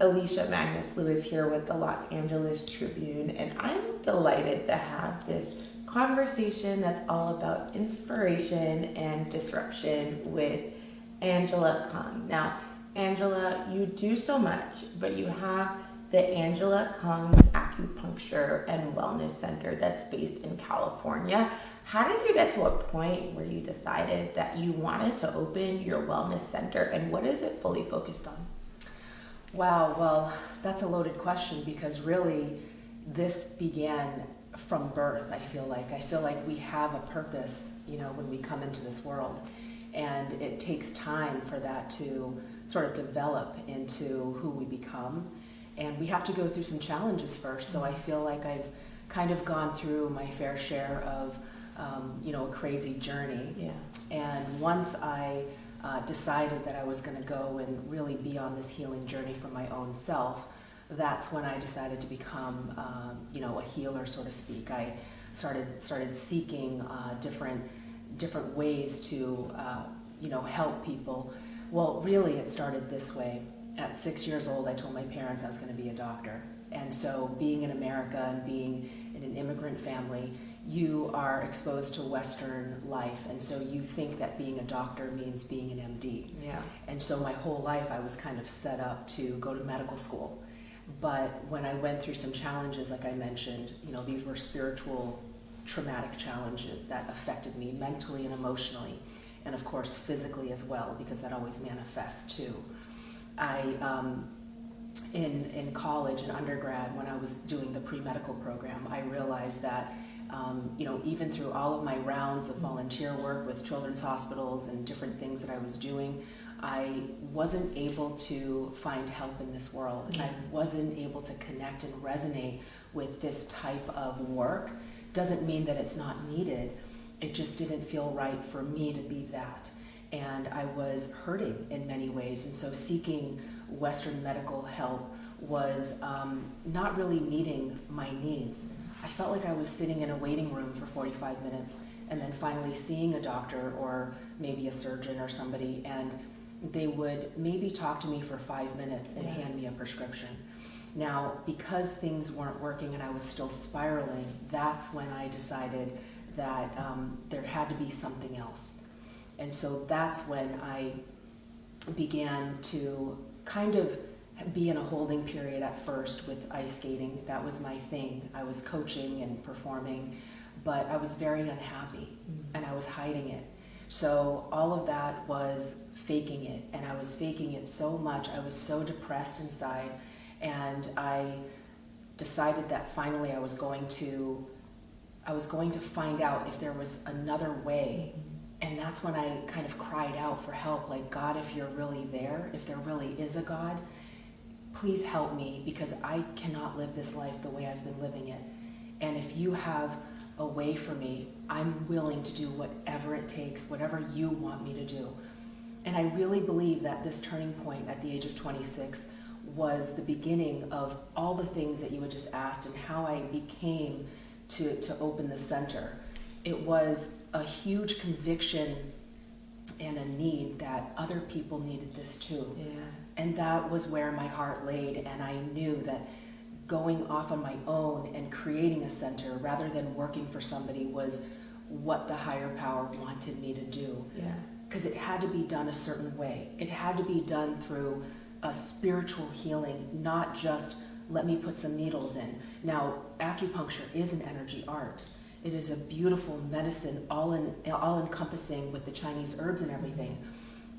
Alicia Magnus Lewis here with the Los Angeles Tribune, and I'm delighted to have this conversation that's all about inspiration and disruption with Angela Kung. Now, Angela, you do so much, but you have the Angela Kung Acupuncture and Wellness Center that's based in California. How did you get to a point where you decided that you wanted to open your wellness center, and what is it fully focused on? Wow, well, that's a loaded question because really this began from birth, I feel like. I feel like we have a purpose, when we come into this world. And it takes time for that to sort of develop into who we become. And we have to go through some challenges first. So I feel like I've kind of gone through my fair share of, a crazy journey. Yeah. And once I decided that I was going to go and really be on this healing journey for my own self, that's when I decided to become, a healer, so to speak. I started seeking different ways to, help people. Well, really, it started this way. At 6 years old, I told my parents I was going to be a doctor. And so being in America and being in an immigrant family, you are exposed to Western life. And so you think that being a doctor means being an MD. Yeah. And so my whole life, I was kind of set up to go to medical school. But when I went through some challenges, like I mentioned, these were spiritual, traumatic challenges that affected me mentally and emotionally, and of course physically as well, because that always manifests too. In college and undergrad, when I was doing the pre-medical program, I realized that even through all of my rounds of volunteer work with children's hospitals and different things that I was doing, I wasn't able to find help in this world. I wasn't able to connect and resonate with this type of work. Doesn't mean that it's not needed. It just didn't feel right for me to be that. And I was hurting in many ways. And so seeking Western medical help was not really meeting my needs. I felt like I was sitting in a waiting room for 45 minutes and then finally seeing a doctor or maybe a surgeon or somebody, and they would maybe talk to me for 5 minutes and hand me a prescription. Now, because things weren't working and I was still spiraling, that's when I decided that there had to be something else. And so that's when I began to kind of be in a holding period at first with ice skating. That was my thing. I was coaching and performing, but I was very unhappy and I was hiding it. So all of that was faking it, and I was faking it so much. I was so depressed inside, and I decided that finally I was going to find out if there was another way. And that's when I kind of cried out for help, like, God, if you're really there, if there really is a God, please help me, because I cannot live this life the way I've been living it. And if you have a way for me, I'm willing to do whatever it takes, whatever you want me to do. And I really believe that this turning point at the age of 26 was the beginning of all the things that you had just asked and how I became to open the center. It was a huge conviction and a need that other people needed this too. Yeah. And that was where my heart laid, and I knew that going off on my own and creating a center rather than working for somebody was what the higher power wanted me to do. Yeah. Because it had to be done a certain way. It had to be done through a spiritual healing, not just let me put some needles in. Now, acupuncture is an energy art. It is a beautiful medicine, all encompassing with the Chinese herbs and everything.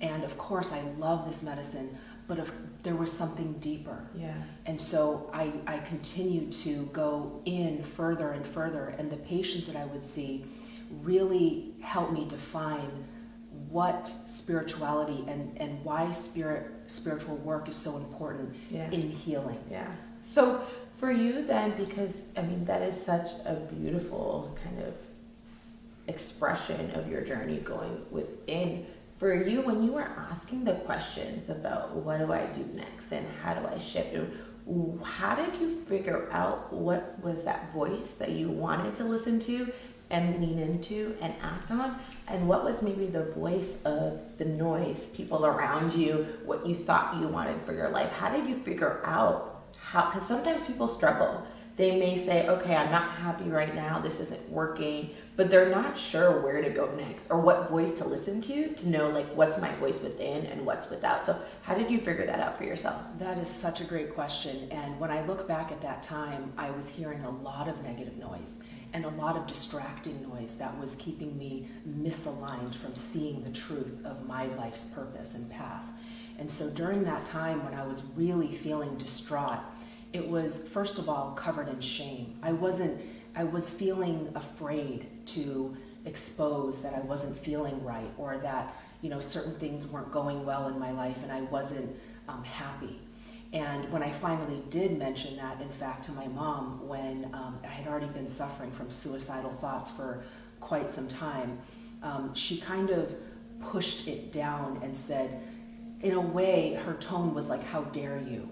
And of course, I love this medicine, but there was something deeper. Yeah. And so I continued to go in further and further, and the patients that I would see really helped me define what spirituality and why spiritual work is so important in healing. Yeah. So for you then, because that is such a beautiful kind of expression of your journey going within. For you, when you were asking the questions about what do I do next and how do I shift, how did you figure out what was that voice that you wanted to listen to and lean into and act on? And what was maybe the voice of the noise, people around you, what you thought you wanted for your life? How did you figure out how, because sometimes people struggle. They may say, okay, I'm not happy right now, this isn't working, but they're not sure where to go next or what voice to listen to know like what's my voice within and what's without. So how did you figure that out for yourself? That is such a great question. And when I look back at that time, I was hearing a lot of negative noise and a lot of distracting noise that was keeping me misaligned from seeing the truth of my life's purpose and path. And so during that time when I was really feeling distraught, it was, first of all, covered in shame. I was feeling afraid to expose that I wasn't feeling right, or that, certain things weren't going well in my life and I wasn't happy. And when I finally did mention that, in fact, to my mom, when I had already been suffering from suicidal thoughts for quite some time, she kind of pushed it down and said, in a way, her tone was like, how dare you?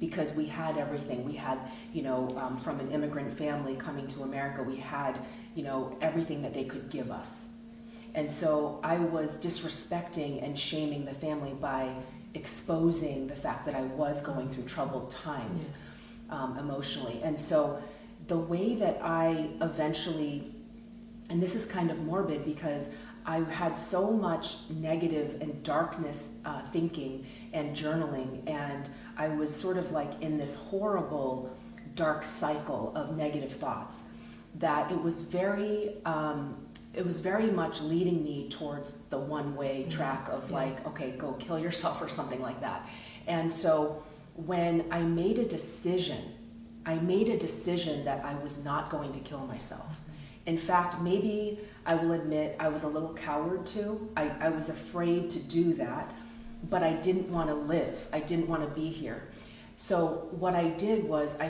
Because we had everything. We had, from an immigrant family coming to America, we had, everything that they could give us. And so I was disrespecting and shaming the family by exposing the fact that I was going through troubled times emotionally. And so the way that I eventually, and this is kind of morbid because I had so much negative and darkness thinking and journaling, and I was sort of like in this horrible dark cycle of negative thoughts that it was very much leading me towards the one-way track of like, okay, go kill yourself or something like that. And so when I made a decision that I was not going to kill myself. In fact, maybe I will admit I was a little coward too. I was afraid to do that, but I didn't want to live. I didn't want to be here. So what I did was I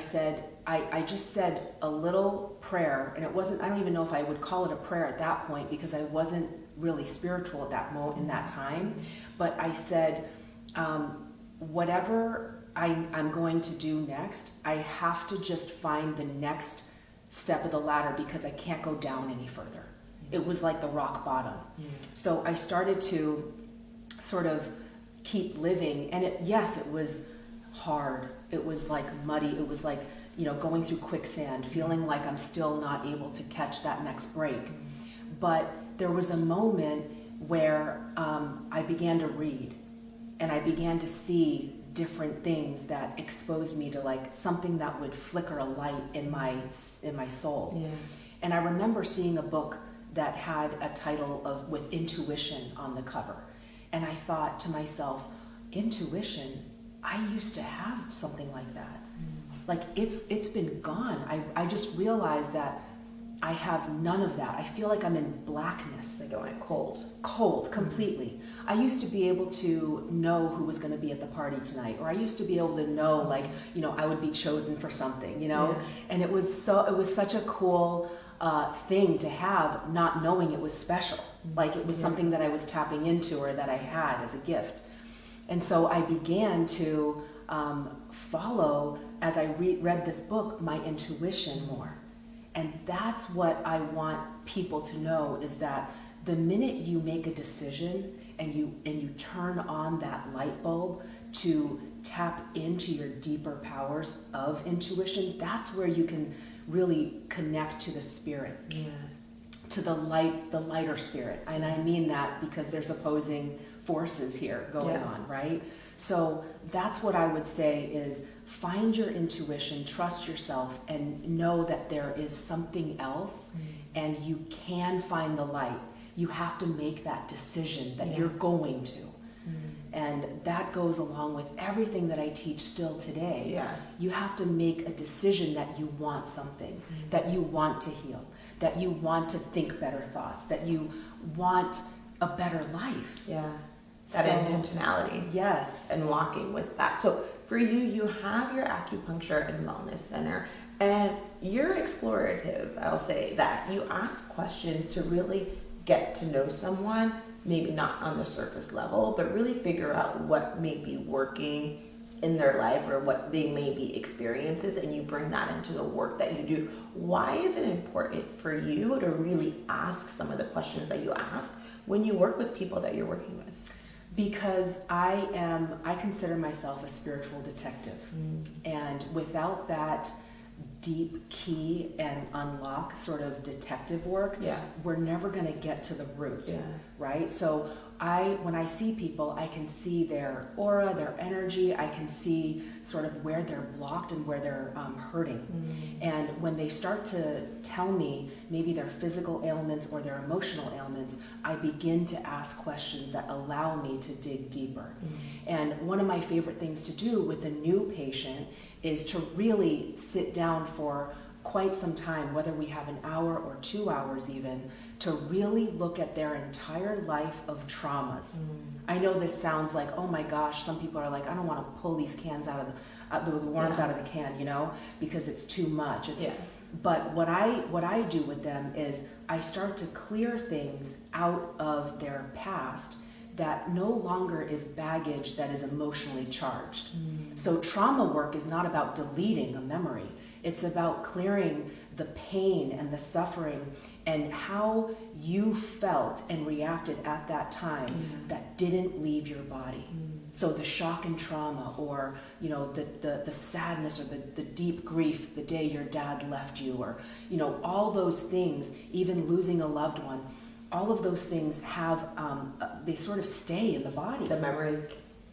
just said a little prayer, and it wasn't, I don't even know if I would call it a prayer at that point because I wasn't really spiritual at that moment in that time, but I said, whatever I'm going to do next, I have to just find the next step of the ladder because I can't go down any further. It was like the rock bottom. So I started to sort of keep living, and it was hard. It was like muddy. It was like, going through quicksand, feeling like I'm still not able to catch that next break. But there was a moment where I began to read, and I began to see different things that exposed me to like something that would flicker a light in my soul. And I remember seeing a book that had a title of with intuition on the cover, and I thought to myself, intuition, I used to have something like that. Like it's been gone. I just realized that I have none of that. I feel like I'm in blackness. Like going cold completely. I used to be able to know who was going to be at the party tonight, or I used to be able to know, like, I would be chosen for something, and it was such a cool thing to have, not knowing it was special. Like it was something that I was tapping into or that I had as a gift. And so I began to follow, as I read this book, my intuition more. And that's what I want people to know, is that the minute you make a decision and you turn on that light bulb to tap into your deeper powers of intuition, that's where you can really connect to the spirit, to the lighter spirit. And I mean that because there's opposing forces here going on, right? So that's what I would say is find your intuition, trust yourself, and know that there is something else, and you can find the light. You have to make that decision that you're going to. And that goes along with everything that I teach still today. You have to make a decision that you want something, that you want to heal, that you want to think better thoughts, that you want a better life. That intentionality. Yes. And walking with that. So for you, you have your acupuncture and wellness center, and you're explorative. I'll say that you ask questions to really get to know someone, maybe not on the surface level, but really figure out what may be working in their life or what they may be experiences, and you bring that into the work that you do. Why is it important for you to really ask some of the questions that you ask when you work with people that you're working with? Because I consider myself a spiritual detective. And without that deep key and unlock sort of detective work, we're never going to get to the root, right? So when I see people, I can see their aura, their energy. I can see sort of where they're blocked and where they're hurting. And when they start to tell me maybe their physical ailments or their emotional ailments, I begin to ask questions that allow me to dig deeper. And one of my favorite things to do with a new patient is to really sit down for quite some time, whether we have an hour or 2 hours even, to really look at their entire life of traumas. I know this sounds like, oh my gosh, some people are like, I don't want to pull these cans out of the worms out of the can, you know, because it's too much. But what I do with them is I start to clear things out of their past that no longer is baggage that is emotionally charged. So trauma work is not about deleting a memory. It's about clearing the pain and the suffering and how you felt and reacted at that time that didn't leave your body. So the shock and trauma, or you know, the sadness or the deep grief the day your dad left you, or you know, all those things, even losing a loved one, all of those things have they sort of stay in the body. The memory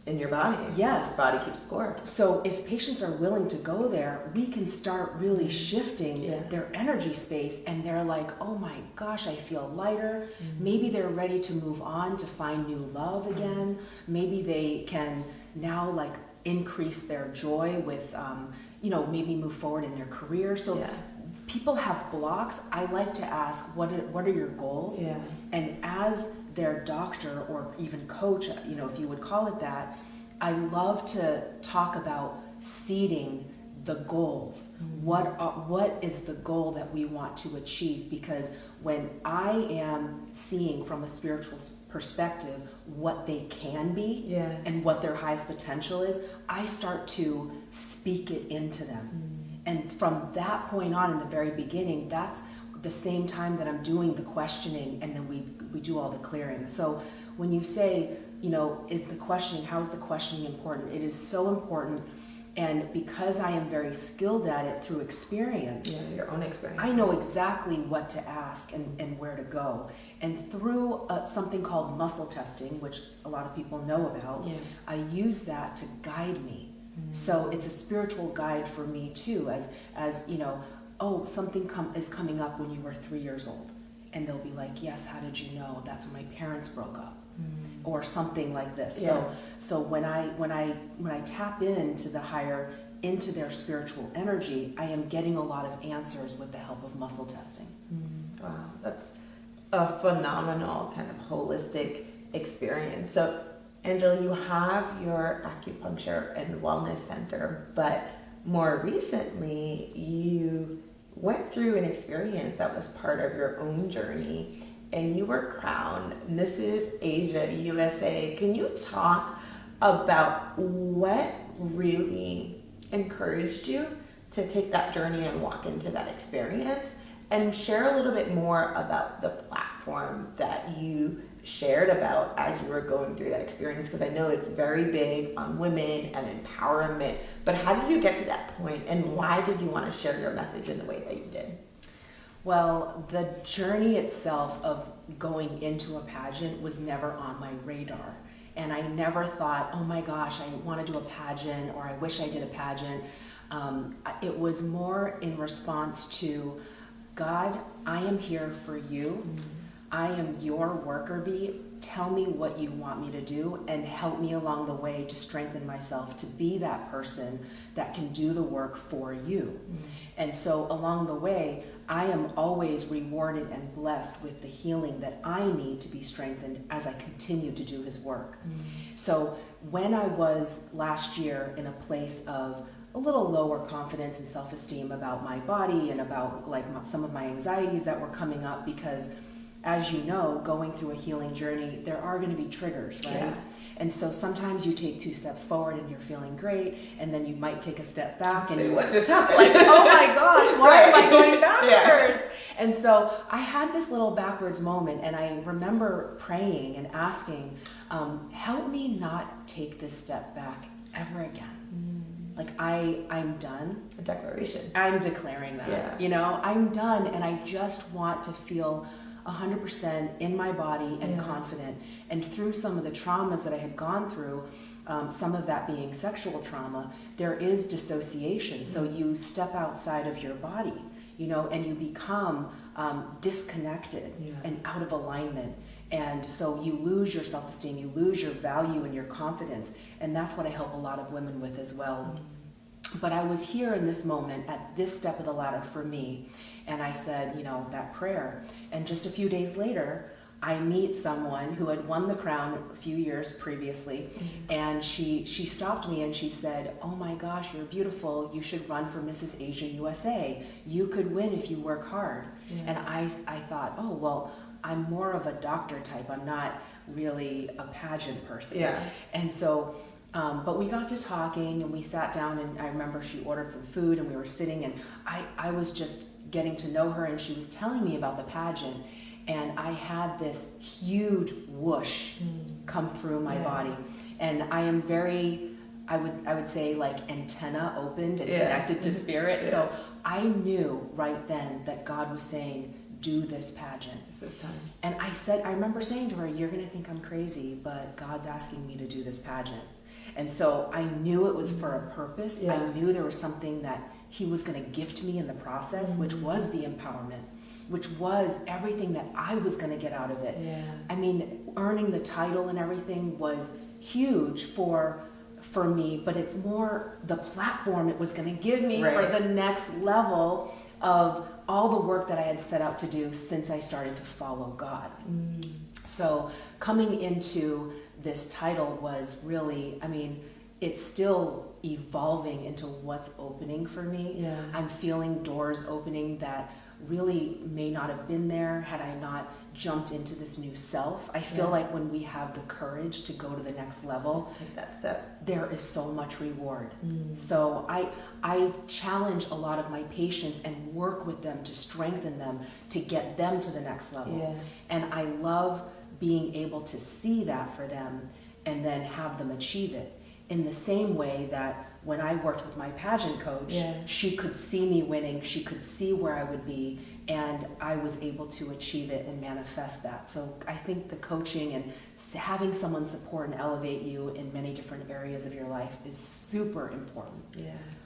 in your body. Yes. Your body keeps score. So if patients are willing to go there, we can start really shifting their energy space, and they're like, oh my gosh, I feel lighter. Maybe they're ready to move on to find new love again. Maybe they can now like increase their joy with, you know, maybe move forward in their career. So people have blocks. I like to ask, what are your goals? And as their doctor or even coach, you know, if you would call it that, I love to talk about seeding the goals. What is the goal that we want to achieve? Because when I am seeing from a spiritual perspective what they can be and what their highest potential is, I start to speak it into them. And from that point on, in the very beginning, that's the same time that I'm doing the questioning, and then we do all the clearing. So when you say, you know, how is the questioning important? It is so important. And because I am very skilled at it through experience, your own experience, I know exactly what to ask and where to go. And through something called muscle testing, which a lot of people know about, I use that to guide me. So it's a spiritual guide for me too, as you know, oh, something is coming up when you were 3 years old. And they'll be like, yes, how did you know? That's when my parents broke up. Or something like this. So when I tap into the higher, into their spiritual energy, I am getting a lot of answers with the help of muscle testing. Wow, that's a phenomenal kind of holistic experience. So Angela, you have your acupuncture and wellness center, but more recently you went through an experience that was part of your own journey, and you were crowned Mrs. Asia USA. Can you talk about what really encouraged you to take that journey and walk into that experience, and share a little bit more about the platform that you shared about as you were going through that experience? Because I know it's very big on women and empowerment, but how did you get to that point, and why did you want to share your message in the way that you did? Well, the journey itself of going into a pageant was never on my radar. And I never thought, oh my gosh, I want to do a pageant, or I wish I did a pageant. It was more in response to, God, I am here for you. I am your worker bee. Tell me what you want me to do, and help me along the way to strengthen myself to be that person that can do the work for you. And so along the way, I am always rewarded and blessed with the healing that I need to be strengthened as I continue to do his work. So when I was last year in a place of a little lower confidence and self-esteem about my body and about like some of my anxieties that were coming up, because as you know, going through a healing journey, there are going to be triggers, right? And so sometimes you take 2 steps forward and you're feeling great, and then you might take a step back and Say, you what just happened? like, oh my gosh, why am I going backwards? Yeah. And so I had this little backwards moment, and I remember praying and asking, help me not take this step back ever again. Like I'm done. A declaration. I'm declaring that. Yeah. You know, I'm done, and I just want to feel 100% in my body and confident. And through some of the traumas that I had gone through, some of that being sexual trauma, there is dissociation. So you step outside of your body, you know, and you become disconnected and out of alignment. And so you lose your self-esteem, you lose your value and your confidence. And that's what I help a lot of women with as well. But I was here in this moment at this step of the ladder for me. And I said, you know, that prayer. And just a few days later, I meet someone who had won the crown a few years previously. And she stopped me and she said, oh my gosh, you're beautiful. You should run for Mrs. Asia USA. You could win if you work hard. And I thought, oh, well, I'm more of a doctor type. I'm not really a pageant person. And so, but we got to talking and we sat down, and I remember she ordered some food and we were sitting, and I was just getting to know her, and she was telling me about the pageant, and I had this huge whoosh come through my body, and I am very, I would say, like antenna opened and connected to spirit. So I knew right then that God was saying, do this pageant. This time. And I remember saying to her, you're going to think I'm crazy, but God's asking me to do this pageant. And so I knew it was for a purpose. I knew there was something that he was going to gift me in the process, which was the empowerment, which was everything that I was going to get out of it. I mean, earning the title and everything was huge for me, but it's more the platform it was going to give me for the next level of all the work that I had set out to do since I started to follow God. So coming into this title was really, I mean, it's still evolving into what's opening for me. I'm feeling doors opening that really may not have been there had I not jumped into this new self. I feel like when we have the courage to go to the next level, take that step, there is so much reward. So I challenge a lot of my patients and work with them to strengthen them, to get them to the next level. And I love being able to see that for them and then have them achieve it. In the same way that when I worked with my pageant coach, she could see me winning, she could see where I would be, and I was able to achieve it and manifest that. So I think the coaching and having someone support and elevate you in many different areas of your life is super important.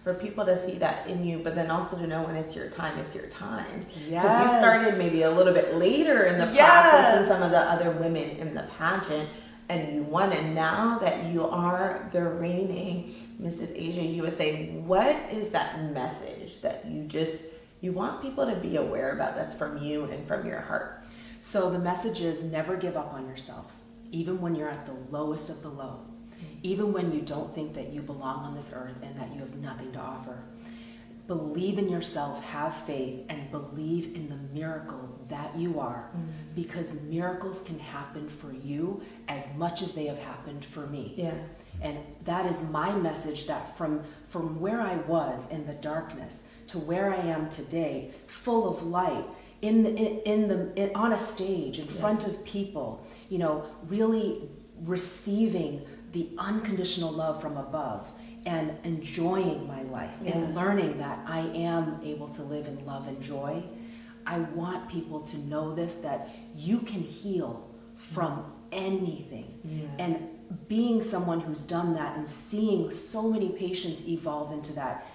For people to see that in you, but then also to know when it's your time, it's your time. Yes. Because you started maybe a little bit later in the process than some of the other women in the pageant, and you won. And now that you are the reigning Mrs. Asia USA, what is that message that you want people to be aware about that's from you and from your heart? So the message is never give up on yourself, even when you're at the lowest of the low, even when you don't think that you belong on this earth and that you have nothing to offer. Believe in yourself, have faith, and believe in the miracle that you are, because miracles can happen for you as much as they have happened for me. And that is my message, that from where I was in the darkness to where I am today, full of light, on a stage in front of people, you know, really receiving the unconditional love from above and enjoying my life and learning that I am able to live in love and joy. I want people to know this, that you can heal from anything. And being someone who's done that and seeing so many patients evolve into that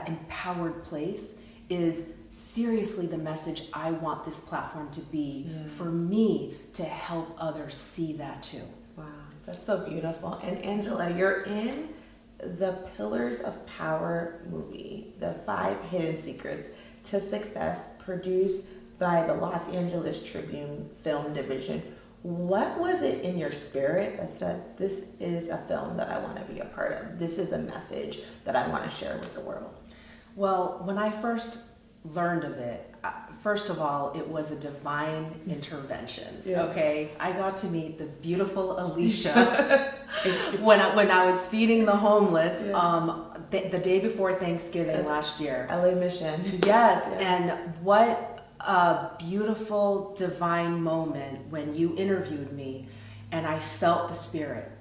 empowered place is seriously the message I want this platform to be, for me to help others see that too. Wow, that's so beautiful. And Angela, you're in the Pillars of Power movie, the 5 Hidden Secrets to Success, produced by the Los Angeles Tribune Film Division. What was it in your spirit that said, this is a film that I want to be a part of? This is a message that I want to share with the world? Well, when I first learned of it, First of all, it was a divine intervention. Yeah. Okay, I got to meet the beautiful Alicia when I was feeding the homeless the day before Thanksgiving last year. LA Mission. Yes, and what a beautiful divine moment when you interviewed me, and I felt the Spirit.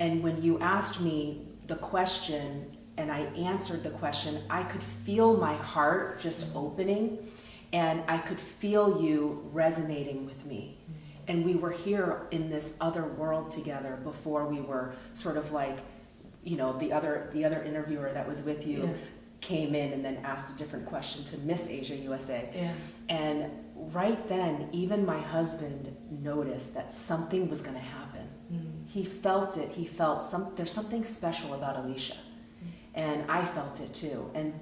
And when you asked me the question, and I answered the question, I could feel my heart just opening. And I could feel you resonating with me. And we were here in this other world together before we were sort of like, you know, the other interviewer that was with you came in and then asked a different question to Miss Asia USA. Yeah. And right then, even my husband noticed that something was going to happen. He felt it. He felt there's something special about Alicia. And I felt it too. And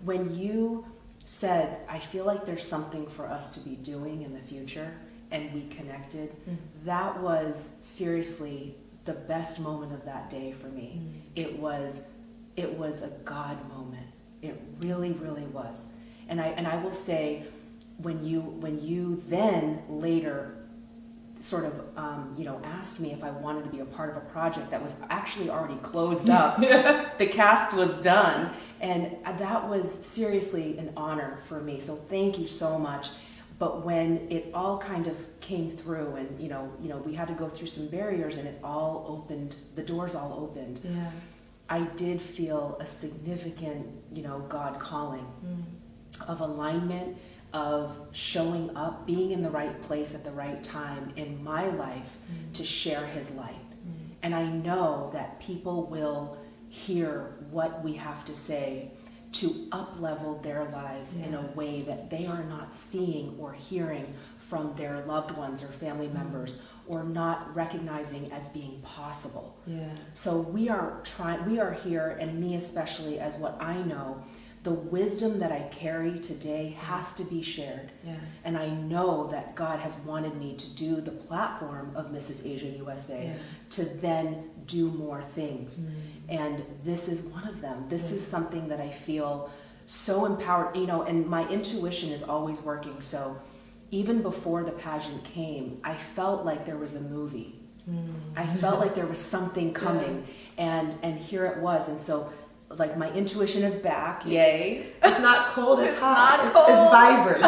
when you said, I feel like there's something for us to be doing in the future, and we connected, that was seriously the best moment of that day for me. It was a God moment. It really, really was. And I will say, when you then later sort of asked me if I wanted to be a part of a project that was actually already closed up. The cast was done, and that was seriously an honor for me. So thank you so much. But when it all kind of came through, and you know we had to go through some barriers, and it all opened, the doors all opened. Yeah. I did feel a significant, God calling of alignment, of showing up, being in the right place at the right time in my life to share His light. And I know that people will hear what we have to say to up-level their lives in a way that they are not seeing or hearing from their loved ones or family members, or not recognizing as being possible. Yeah. So we are here, and me especially, as what I know, the wisdom that I carry today has to be shared. Yeah. And I know that God has wanted me to do the platform of Mrs. Asia USA to then do more things. And this is one of them. This is something that I feel so empowered, and my intuition is always working. So even before the pageant came, I felt like there was a movie. I felt like there was something coming, and here it was. And so, like, my intuition is back. Yay! It's not cold. It's hot. Not cold. It's vibrant.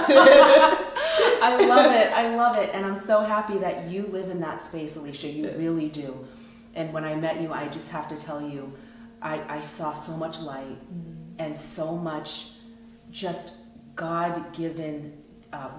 I love it, and I'm so happy that you live in that space, Alicia. You really do. And when I met you, I just have to tell you, I saw so much light and so much just God-given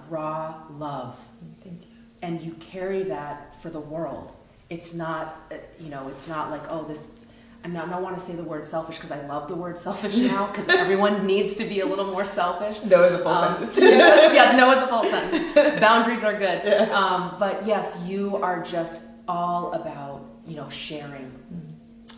raw love. Thank you. And you carry that for the world. It's not, it's not like, I don't want to say the word selfish, because I love the word selfish now, because everyone needs to be a little more selfish. No is a full sentence. Yes, no is a full sentence. Boundaries are good. Yeah. But yes, you are just all about, sharing.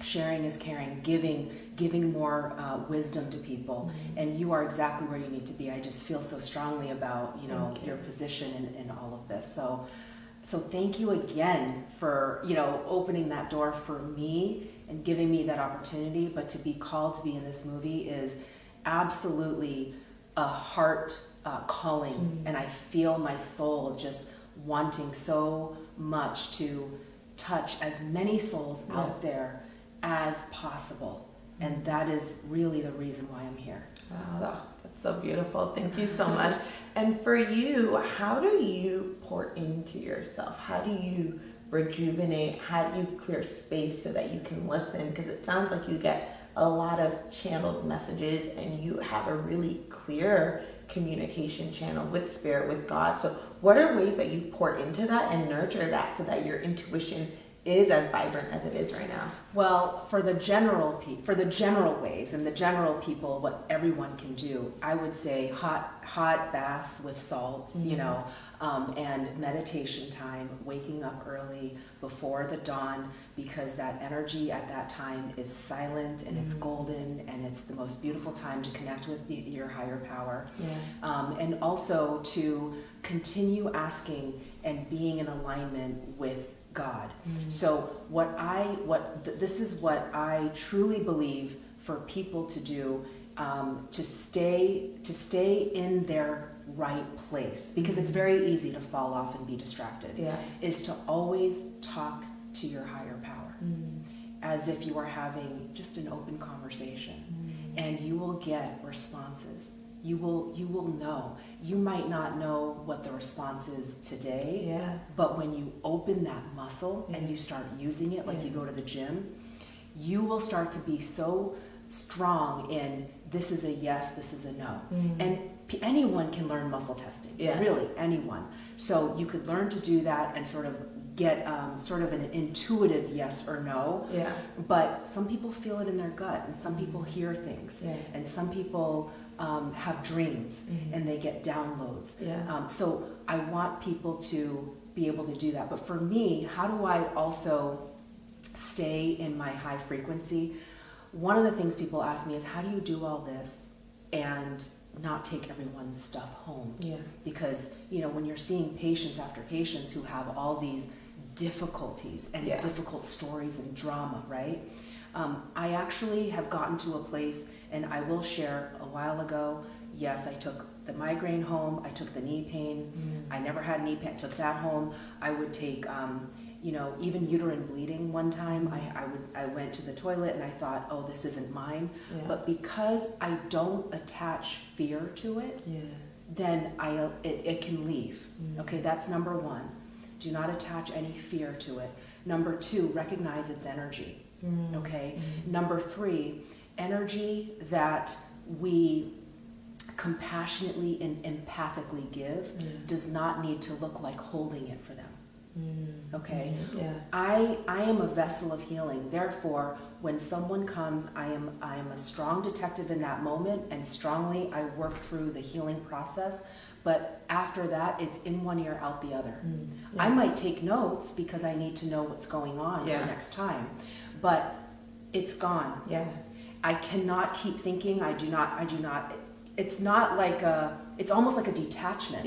Sharing is caring, giving more wisdom to people. And you are exactly where you need to be. I just feel so strongly about, your position in all of this. So thank you again for, opening that door for me and giving me that opportunity. But to be called to be in this movie is absolutely a heart calling. And I feel my soul just wanting so much to touch as many souls out there as possible. And that is really the reason why I'm here. Wow, that's so beautiful. Thank you so much. And for you, how do you pour into yourself? How do you rejuvenate? How do you clear space so that you can listen? Because it sounds like you get a lot of channeled messages, and you have a really clear communication channel with Spirit, with God. So what are ways that you pour into that and nurture that so that your intuition is as vibrant as it is right now? Well, for the general ways and the general people, what everyone can do, I would say hot baths with salts, and meditation time, waking up early before the dawn, because that energy at that time is silent and it's golden, and it's the most beautiful time to connect with your higher power. And also to continue asking and being in alignment with God. So this is what I truly believe for people to do to stay in their right place, because it's very easy to fall off and be distracted, is to always talk to your higher power as if you are having just an open conversation, and you will get responses. You will know. You might not know what the response is today, but when you open that muscle and you start using it, like you go to the gym, you will start to be so strong in this is a yes, this is a no. And anyone can learn muscle testing, really, anyone. So you could learn to do that and sort of get sort of an intuitive yes or no. But some people feel it in their gut, and some people hear things, and some people have dreams and they get downloads. So I want people to be able to do that. But for me, how do I also stay in my high frequency? One of the things people ask me is, how do you do all this and not take everyone's stuff home? Because, you know, when you're seeing patients after patients who have all these difficulties and difficult stories and drama, right? I actually have gotten to a place, and I will share, a while ago, yes, I took the migraine home, I took the knee pain, I never had knee pain, took that home. I would take, you know, even uterine bleeding one time, I went to the toilet and I thought, oh, this isn't mine. But because I don't attach fear to it, then it can leave. Okay, that's number one. Do not attach any fear to it. Number two, recognize its energy. Okay. Number three, energy that we compassionately and empathically give does not need to look like holding it for them. Okay. I am a vessel of healing. Therefore, when someone comes, I am a strong detective in that moment, and strongly I work through the healing process. But after that, it's in one ear, out the other. I might take notes because I need to know what's going on for next time, but it's gone. I cannot keep thinking. I do not. It's not like it's almost like a detachment.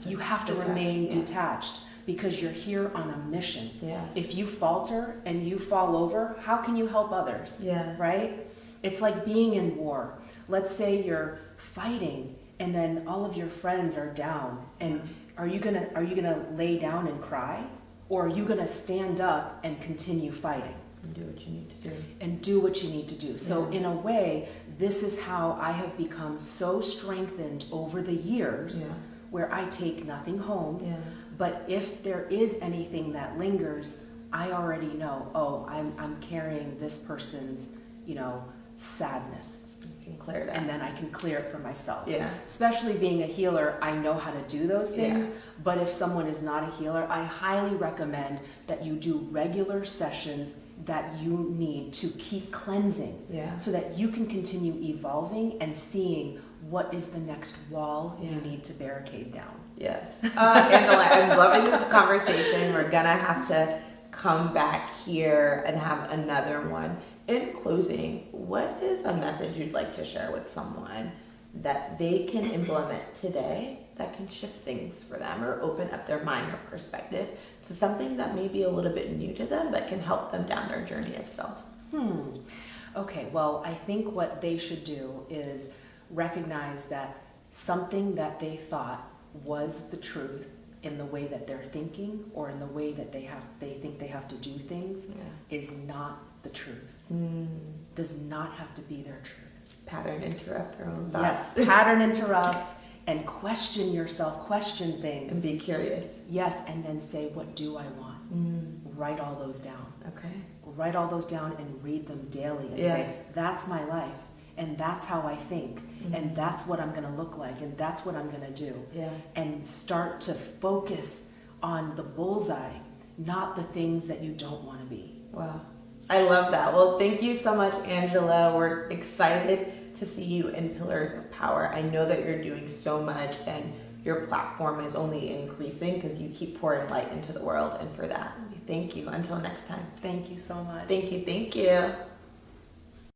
You have to remain detached, because you're here on a mission. If you falter and you fall over, how can you help others? Right? It's like being in war. Let's say you're fighting and then all of your friends are down, and are you gonna lay down and cry, or are you gonna stand up and continue fighting and do what you need to do? So in a way, this is how I have become so strengthened over the years, where I take nothing home. But if there is anything that lingers, I already know, oh, I'm carrying this person's, you know, sadness. You can clear it out. And then I can clear it for myself. Especially being a healer, I know how to do those things. But if someone is not a healer, I highly recommend that you do regular sessions that you need to keep cleansing, so that you can continue evolving and seeing what is the next wall you need to barricade down. Angela, I'm loving this conversation. We're gonna have to come back here and have another one. In closing, what is a message you'd like to share with someone that they can implement today that can shift things for them, or open up their mind or perspective to something that may be a little bit new to them but can help them down their journey of self? Okay, well, I think what they should do is recognize that something that they thought was the truth in the way that they're thinking, or in the way that they think they have to do things, is not the truth. Does not have to be their truth. Pattern interrupt their own thoughts. Yes, pattern interrupt, and question yourself, question things. And be curious. Yes, and then say, what do I want? Write all those down. Write all those down and read them daily and say, that's my life, and that's how I think, and that's what I'm going to look like, and that's what I'm going to do. And start to focus on the bullseye, not the things that you don't want to be. Wow. I love that. Well, thank you so much, Angela. We're excited to see you in Pillars of Power. I know that you're doing so much, and your platform is only increasing because you keep pouring light into the world. And for that, thank you. Until next time. Thank you so much. Thank you.